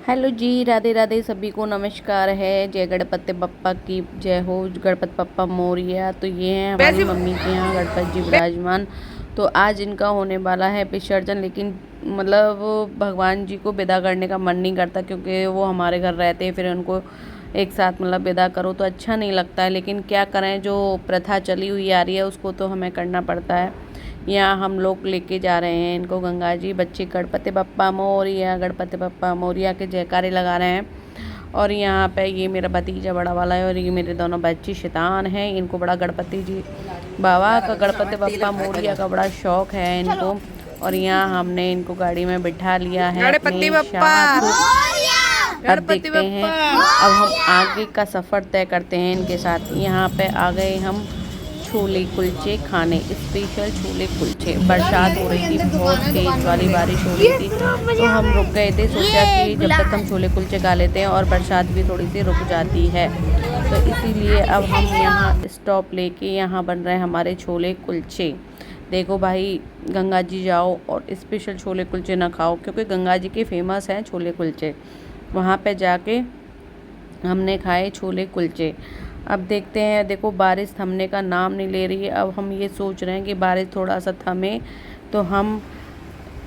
Hello जी, राधे राधे सभी को नमस्कार है। जय गणपति बप्पा की जय हो। गणपति बप्पा मोरया। तो ये है हमारी मम्मी के यहाँ गणपति जी विराजमान। तो आज इनका होने वाला है विसर्जन, लेकिन मतलब भगवान जी को विदा करने का मन नहीं करता, क्योंकि वो हमारे घर रहते हैं। फिर उनको एक साथ मतलब विदा करो तो अच्छा नहीं लगता है, लेकिन क्या करें, जो प्रथा चली हुई आ रही है उसको तो हमें करना पड़ता है। यहाँ हम लोग लेके जा रहे हैं इनको गंगा जी। बच्चे गणपति बप्पा मोरया, गणपति बप्पा मोरया के जयकारे लगा रहे हैं। और यहाँ पे ये मेरा भतीजा बड़ा वाला है, और ये मेरे दोनों बच्चे शैतान हैं। इनको बड़ा गणपति जी बाबा का, गणपति बप्पा मोरया का बड़ा शौक है इनको। और यहाँ हमने इनको गाड़ी में बिठा लिया है गणपति बप्पा। अब देखते हैं, अब हम आगे का सफ़र तय करते हैं इनके साथ। यहाँ पे आ गए हम छोले कुलचे खाने, स्पेशल छोले कुलचे। बरसात हो रही थी, बहुत तेज वाली बारिश हो रही थी, तो हम रुक गए थे। सोचा कि जब तक हम छोले कुलचे खा लेते हैं, और बरसात भी थोड़ी सी रुक जाती है, तो इसीलिए अब हम यहाँ स्टॉप लेके यहाँ बन रहे हैं हमारे छोले कुलचे। देखो भाई, गंगा जी जाओ और स्पेशल छोले कुलचे ना खाओ, क्योंकि गंगा जी के फेमस हैं छोले कुलचे। वहाँ पे जाके हमने खाए छोले कुलचे। अब देखते हैं, देखो बारिश थमने का नाम नहीं ले रही है। अब हम ये सोच रहे हैं कि बारिश थोड़ा सा थमे तो हम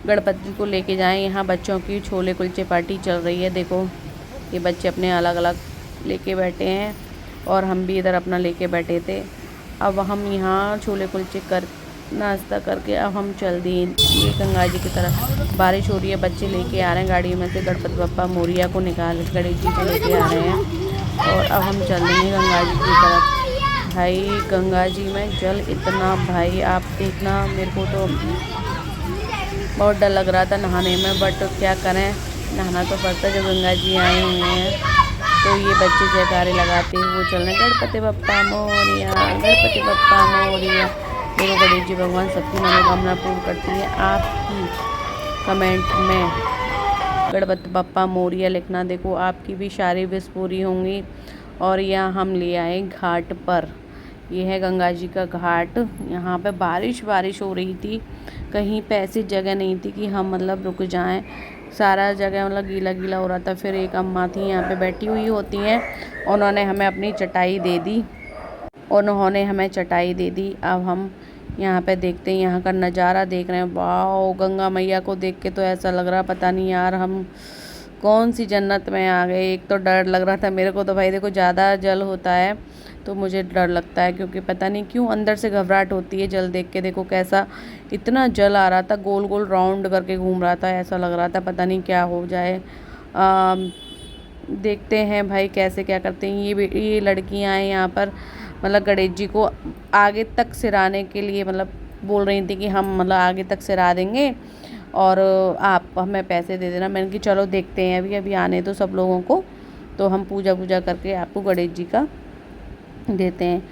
गणपति जी को लेके जाएं। यहाँ बच्चों की छोले कुलचे पार्टी चल रही है। देखो ये बच्चे अपने अलग अलग लेके बैठे हैं, और हम भी इधर अपना लेके बैठे थे। अब हम यहाँ छोले कुलचे कर नाश्ता करके अब हम चल दिए ये गंगा जी की तरफ। बारिश हो रही है, बच्चे लेके आ रहे हैं गाड़ी में से गणपति बप्पा मोरया को निकाल, गणेश जी को लेके आ रहे हैं। और अब हम चल देंगे गंगा जी की तरफ। भाई गंगा जी में जल इतना, भाई आप देखना, मेरे को तो बहुत डर लग रहा था नहाने में, बट क्या करें, नहाना तो पड़ता है जब गंगा जी आए हुए हैं। तो ये बच्चे जयकारे लगाते हैं, वो चल रहे हैं गणपति बप्पा मोरया, गणपति बप्पा मोरया। देखो गणेश जी भगवान सबकी मनोकामना पूर्ण करती है। आपकी कमेंट में गणपति बप्पा मोरया लिखना, देखो आपकी भी सारी विश पूरी होंगी। और यहाँ हम ले आए घाट पर, ये है गंगा जी का घाट। यहाँ पे बारिश हो रही थी, कहीं पे ऐसी जगह नहीं थी कि हम मतलब रुक जाएं। सारा जगह मतलब गीला गीला हो रहा था। फिर एक अम्मा थी यहाँ पे बैठी हुई होती हैं, उन्होंने हमें अपनी चटाई दे दी, अब हम यहाँ पे देखते हैं, यहाँ का नज़ारा देख रहे हैं। वाह, गंगा मैया को देख के तो ऐसा लग रहा पता नहीं यार हम कौन सी जन्नत में आ गए। एक तो डर लग रहा था मेरे को, तो भाई देखो ज़्यादा जल होता है तो मुझे डर लगता है, क्योंकि पता नहीं क्यों अंदर से घबराहट होती है जल देख के। देखो कैसा इतना जल आ रहा था, गोल गोल राउंड करके घूम रहा था, ऐसा लग रहा था पता नहीं क्या हो जाए। देखते हैं भाई कैसे क्या करते हैं। ये लड़कियां हैं यहाँ पर, मतलब गणेश जी को आगे तक सिराने के लिए मतलब बोल रही थी कि हम मतलब आगे तक सिरा देंगे और आप हमें पैसे दे देना। मैंने कि चलो देखते हैं, अभी आने तो सब लोगों को, तो हम पूजा करके आपको गणेश जी का देते हैं।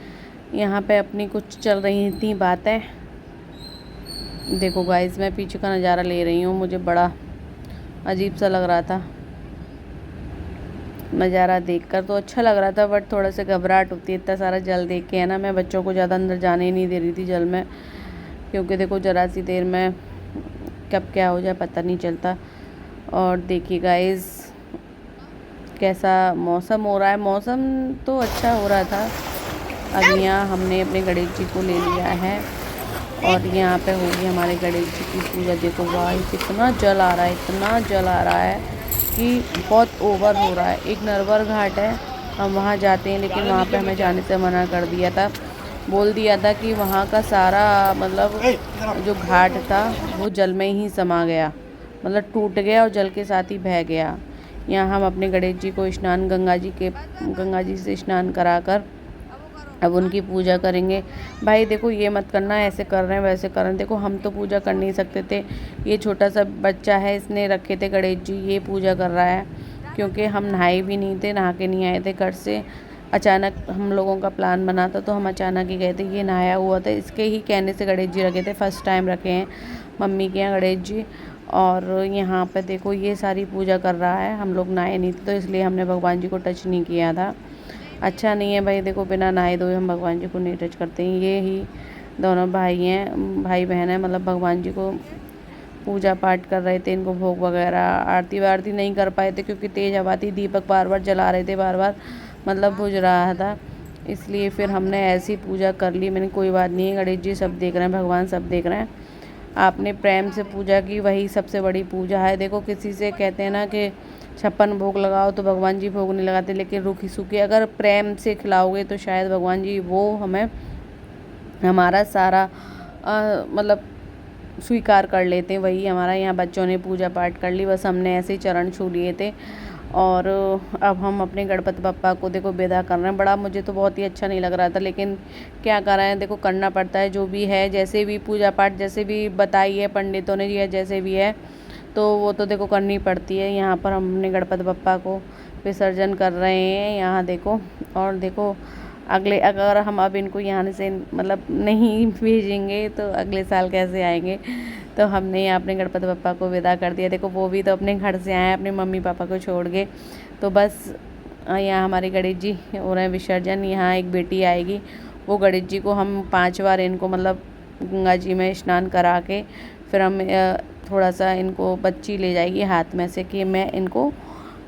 यहाँ पे अपनी कुछ चल रही थी बातें। देखो गाइस, मैं पीछे का नज़ारा ले रही हूँ, मुझे बड़ा अजीब सा लग रहा था नज़ारा देखकर। तो अच्छा लग रहा था, बट थोड़ा सा घबराहट होती है इतना सारा जल देख के, है ना। मैं बच्चों को ज़्यादा अंदर जाने ही नहीं दे रही थी जल में, क्योंकि देखो ज़रा सी देर में कब क्या हो जाए पता नहीं चलता। और देखिए गाइस कैसा मौसम हो रहा है, मौसम तो अच्छा हो रहा था। अब यहाँ हमने अपने गणेश जी को ले लिया है, और यहाँ पे होगी हमारे गणेश जी की पूजा। देखो वाह, कितना जल आ रहा है, इतना जल आ रहा है कि बहुत ओवर हो रहा है। एक नरवर घाट है, हम वहाँ जाते हैं, लेकिन वहाँ पे हमें जाने से मना कर दिया था। बोल दिया था कि वहाँ का सारा मतलब जो घाट था वो जल में ही समा गया, मतलब टूट गया और जल के साथ ही बह गया। यहाँ हम अपने गणेश जी को स्नान गंगा जी से स्नान कराकर अब उनकी पूजा करेंगे। भाई देखो ये मत करना, ऐसे कर रहे हैं वैसे कर रहे हैं। देखो हम तो पूजा कर नहीं सकते थे, ये छोटा सा बच्चा है, इसने रखे थे गणेश जी, ये पूजा कर रहा है। क्योंकि हम नहाए भी नहीं थे, नहा के नहीं आए थे घर से, अचानक हम लोगों का प्लान बना था तो हम अचानक ही गए थे। ये नहाया हुआ था, इसके ही कहने से गणेश जी रखे थे, फर्स्ट टाइम रखे हैं मम्मी के यहाँ गणेश जी। और यहाँ पे देखो ये सारी पूजा कर रहा है, हम लोग नहाए नहीं थे तो इसलिए हमने भगवान जी को टच नहीं किया था। अच्छा नहीं है भाई, देखो बिना नहाए धोए हम भगवान जी को नहीं टच करते हैं। ये ही दोनों भाई बहन हैं, मतलब भगवान जी को पूजा पाठ कर रहे थे, इनको भोग वगैरह, आरती वारती नहीं कर पाए थे क्योंकि तेज़ हवा थी, दीपक बार बार जला रहे थे, बार बार मतलब बुझ रहा था, इसलिए फिर हमने ऐसी पूजा कर ली। मैंने कोई बात नहीं है, गणेश जी सब देख रहे हैं, भगवान सब देख रहे हैं, आपने प्रेम से पूजा की वही सबसे बड़ी पूजा है। देखो किसी से कहते हैं ना कि 56 भोग लगाओ तो भगवान जी भोग नहीं लगाते, लेकिन रूखी सूखी अगर प्रेम से खिलाओगे तो शायद भगवान जी वो हमें हमारा सारा मतलब स्वीकार कर लेते हैं। वही हमारा यहाँ बच्चों ने पूजा पाठ कर ली, बस हमने ऐसे ही चरण छू लिए थे। और अब हम अपने गणपति बप्पा को देखो विदा कर रहे हैं। बड़ा मुझे तो बहुत ही अच्छा नहीं लग रहा था, लेकिन क्या कर रहे हैं, देखो करना पड़ता है, जो भी है, जैसे भी पूजा पाठ जैसे भी बताई है पंडितों ने, या जैसे भी है तो वो तो देखो करनी पड़ती है। यहाँ पर हम अपने गणपति बप्पा को विसर्जन कर रहे हैं, यहाँ देखो। और देखो अगले अगर हम अब इनको यहाँ से मतलब नहीं भेजेंगे तो अगले साल कैसे आएंगे, तो हमने यहाँ अपने गणपति बप्पा को विदा कर दिया। देखो वो भी तो अपने घर से आए हैं अपने मम्मी पापा को छोड़ के, तो बस यहाँ हमारे गणेश जी हो रहे हैं विसर्जन। यहाँ एक बेटी आएगी, वो गणेश जी को हम 5 बार इनको मतलब गंगा जी में स्नान करा के फिर हम थोड़ा सा इनको बच्ची ले जाएगी हाथ में से कि मैं इनको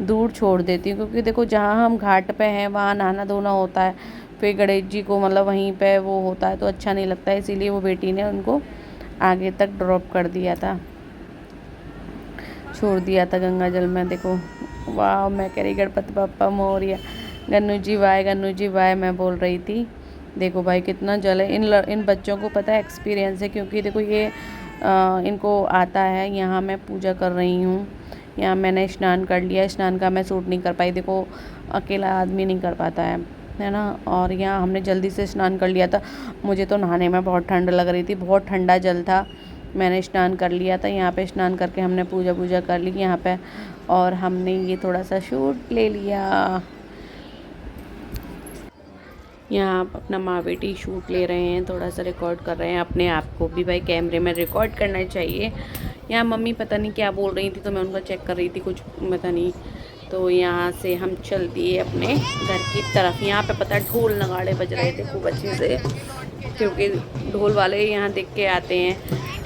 दूर छोड़ देती हूँ, क्योंकि देखो जहाँ हम घाट पे हैं वहाँ नहाना धोना होता है, फिर गणेश जी को मतलब वहीं पे वो होता है तो अच्छा नहीं लगता है, इसीलिए वो बेटी ने उनको आगे तक ड्रॉप कर दिया था, छोड़ दिया था गंगा जल में। देखो वाह, मैं कह रही गणपति बप्पा मोरिया, गन्नू जी वाय मैं बोल रही थी। देखो भाई कितना जल है, इन बच्चों को पता है एक्सपीरियंस है, क्योंकि देखो ये इनको आता है। यहाँ मैं पूजा कर रही हूँ, यहाँ मैंने स्नान कर लिया, स्नान का मैं सूट नहीं कर पाई, देखो अकेला आदमी नहीं कर पाता है ना। और यहाँ हमने जल्दी से स्नान कर लिया था, मुझे तो नहाने में बहुत ठंड लग रही थी, बहुत ठंडा जल था, मैंने स्नान कर लिया था। यहाँ पे स्नान करके हमने पूजा कर ली यहाँ पे, और हमने ये थोड़ा सा शूट ले लिया। यहाँ आप अपना माँ बेटी शूट ले रहे हैं, थोड़ा सा रिकॉर्ड कर रहे हैं, अपने आप को भी भाई कैमरे में रिकॉर्ड करना चाहिए। यहाँ मम्मी पता नहीं क्या बोल रही थी तो मैं उनका चेक कर रही थी, कुछ पता नहीं। तो यहाँ से हम चल दिए अपने घर की तरफ। यहाँ पे पता ढोल नगाड़े बज रहे थे खूब अच्छे से, क्योंकि ढोल वाले यहाँ देख के आते हैं,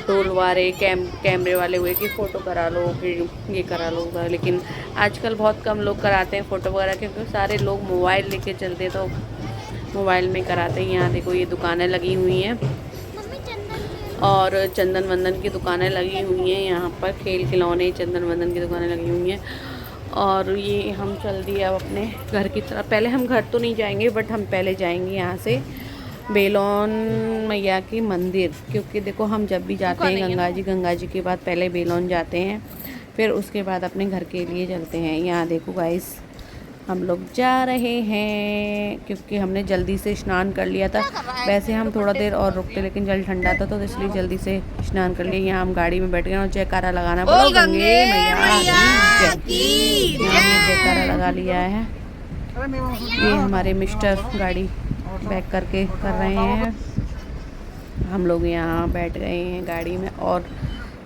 ढोल वाले कैमरे वाले हुए कि फ़ोटो करा लो, फिर ये करा लो, लेकिन आजकल बहुत कम लोग कराते हैं फ़ोटो वगैरह, क्योंकि सारे लोग मोबाइल लेके चलते तो मोबाइल में कराते हैं। यहाँ देखो ये दुकानें लगी हुई हैं और चंदन वंदन की दुकानें लगी हुई हैं, यहाँ पर खेल खिलौने चंदन वंदन की दुकानें लगी हुई हैं। और ये हम चल दिए अब अपने घर की तरफ। पहले हम घर तो नहीं जाएंगे, बट हम पहले जाएंगे यहाँ से बेलोन मैया की मंदिर, क्योंकि देखो हम जब भी जाते हैं गंगा जी के बाद पहले बेलोन जाते हैं, फिर उसके बाद अपने घर के लिए चलते हैं। यहाँ देखो गाइस हम लोग जा रहे हैं, क्योंकि हमने जल्दी से स्नान कर लिया था। वैसे हम थोड़ा देर और रुकते, लेकिन जल ठंडा था तो इसलिए जल्दी से स्नान कर लिया। यहाँ हम गाड़ी में बैठ गए और जयकारा लगाना बोलो गंगे मैया की जय। हमने जयकारा लगा लिया है। ये हमारे मिस्टर गाड़ी बैक करके कर रहे हैं, हम लोग यहाँ बैठ गए हैं गाड़ी में, और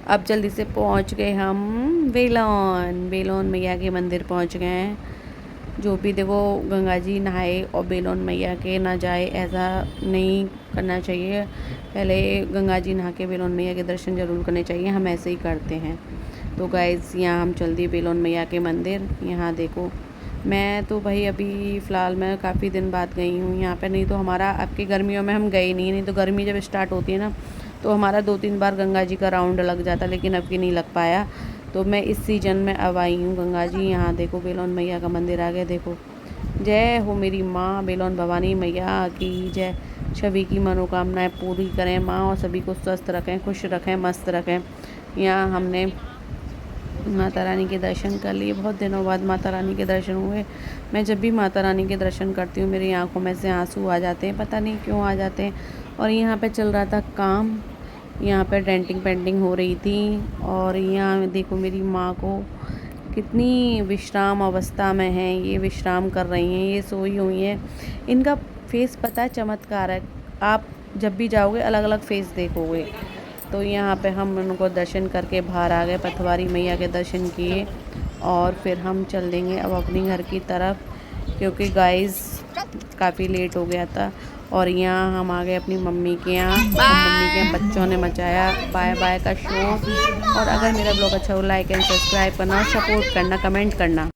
अब जल्दी से पहुँच गए हम बेलोन मैया के मंदिर पहुँच गए हैं। जो भी देखो गंगा जी नहाए और बेलोन मैया के ना जाए, ऐसा नहीं करना चाहिए। पहले गंगा जी नहा के बेलोन मैया के दर्शन ज़रूर करने चाहिए, हम ऐसे ही करते हैं। तो गाइस यहाँ हम चल दिए बेलोन मैया के मंदिर। यहाँ देखो मैं तो भाई अभी फ़िलहाल मैं काफ़ी दिन बाद गई हूँ यहाँ पे, नहीं तो हमारा आपकी गर्मियों में हम गए नहीं तो गर्मी जब स्टार्ट होती है ना तो हमारा 2-3 बार गंगा जी का राउंड लग जाता, लेकिन अब की नहीं लग पाया। तो मैं इस सीज़न में अब आई हूँ गंगा जी। यहाँ देखो बेलोन मैया का मंदिर आ गया, देखो जय हो मेरी माँ बेलोन भवानी मैया की जय। सभी की मनोकामनाएं पूरी करें माँ, और सभी को स्वस्थ रखें, खुश रखें, मस्त रखें। यहाँ हमने माता रानी के दर्शन कर लिए, बहुत दिनों बाद माता रानी के दर्शन हुए। मैं जब भी माता रानी के दर्शन करती हूँ मेरी आंखों में से आंसू आ जाते हैं, पता नहीं क्यों आ जाते हैं। और यहाँ पे चल रहा था काम, यहाँ पे डेंटिंग पेंटिंग हो रही थी, और यहाँ देखो मेरी माँ को कितनी विश्राम अवस्था में है, ये विश्राम कर रही हैं, ये सोई हुई हैं। इनका फेस पता है चमत्कार है, आप जब भी जाओगे अलग अलग फेस देखोगे। तो यहाँ पे हम उनको दर्शन करके बाहर आ गए, पथवारी मैया के दर्शन किए, और फिर हम चल देंगे अब अपने घर की तरफ, क्योंकि गाइस काफ़ी लेट हो गया था। और यहाँ हम आ गए अपनी मम्मी के यहाँ। मम्मी के बच्चों ने मचाया बाय बाय का शोर। और अगर मेरा ब्लॉग अच्छा हो लाइक एंड सब्सक्राइब करना और सपोर्ट करना, कमेंट करना।